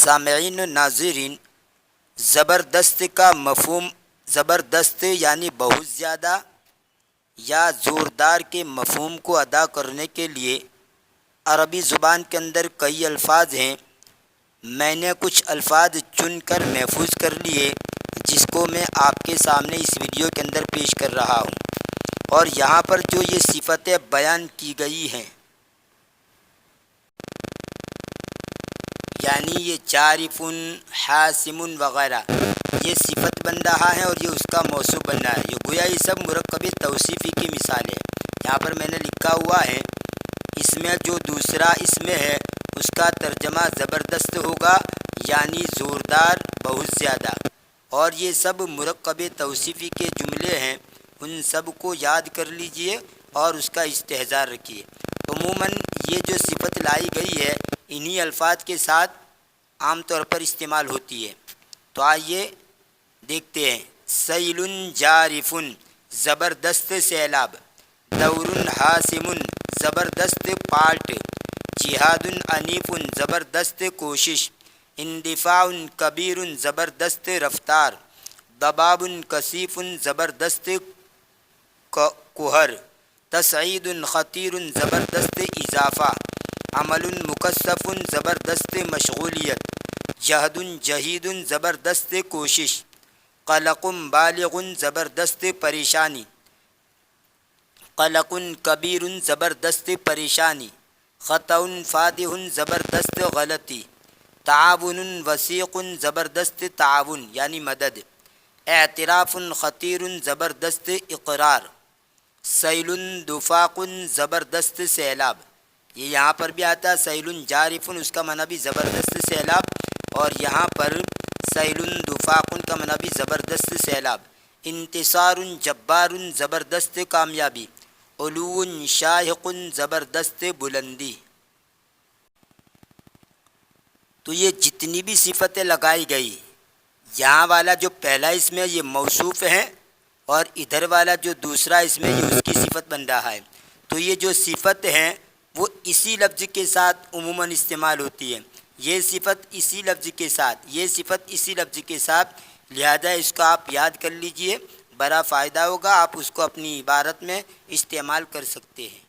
سامعین و ناظرین، زبردست کا مفہوم زبردست یعنی بہت زیادہ یا زوردار کے مفہوم کو ادا کرنے کے لیے عربی زبان کے اندر کئی الفاظ ہیں۔ میں نے کچھ الفاظ چن کر محفوظ کر لیے جس کو میں آپ کے سامنے اس ویڈیو کے اندر پیش کر رہا ہوں، اور یہاں پر جو یہ صفتیں بیان کی گئی ہیں، یعنی یہ جارف، حاسم وغیرہ، یہ صفت بن رہا ہے اور یہ اس کا موصوف بن رہا ہے۔ یہ گویا یہ سب مرکب توصیفی کی مثال ہے۔ یہاں پر میں نے لکھا ہوا ہے، اس میں جو دوسرا اسم ہے اس کا ترجمہ زبردست ہوگا، یعنی زوردار، بہت زیادہ، اور یہ سب مرکب توصیفی کے جملے ہیں۔ ان سب کو یاد کر لیجئے اور اس کا استحضار رکھیے۔ عموماً یہ جو صفت لائی گئی ہے انہی الفاظ کے ساتھ عام طور پر استعمال ہوتی ہے۔ تو آئیے دیکھتے ہیں۔ سیل جارف، زبردست سیلاب۔ دور حاسم، زبردست پالٹ۔ جہاد عنیف، زبردست کوشش۔ اندفاع کبیر، زبردست رفتار۔ ضباب کثیف، زبردست کہر۔ تصعید خطیر، زبردست اضافہ۔ عمل مکثف، زبردست مشغولیت۔ جہد جہید، زبردست کوشش۔ قلق بالغ، زبردست پریشانی۔ قلق کبیر، زبردست پریشانی۔ خطأ فادح، زبردست غلطی۔ تعاون وثیق، زبردست تعاون یعنی مدد۔ اعتراف خطیر، زبردست اقرار۔ سیل دفاق، زبردست سیلاب۔ یہ یہاں پر بھی آتا ہے سیل جارف، اس کا معنی بھی زبردست سیلاب، اور یہاں پر سیل دفاق کا معنی بھی زبردست سیلاب۔ انتصار جبار، زبردست کامیابی۔ علو شاہق، زبردست بلندی۔ تو یہ جتنی بھی صفتیں لگائی گئی، یہاں والا جو پہلا اسم ہے یہ موصوف ہے، اور ادھر والا جو دوسرا اسم ہے یہ اس کی صفت بن رہا ہے۔ تو یہ جو صفت ہیں وہ اسی لفظ کے ساتھ عموماً استعمال ہوتی ہے۔ یہ صفت اسی لفظ کے ساتھ، یہ صفت اسی لفظ کے ساتھ، لہذا اس کا آپ یاد کر لیجئے، بڑا فائدہ ہوگا، آپ اس کو اپنی عبارت میں استعمال کر سکتے ہیں۔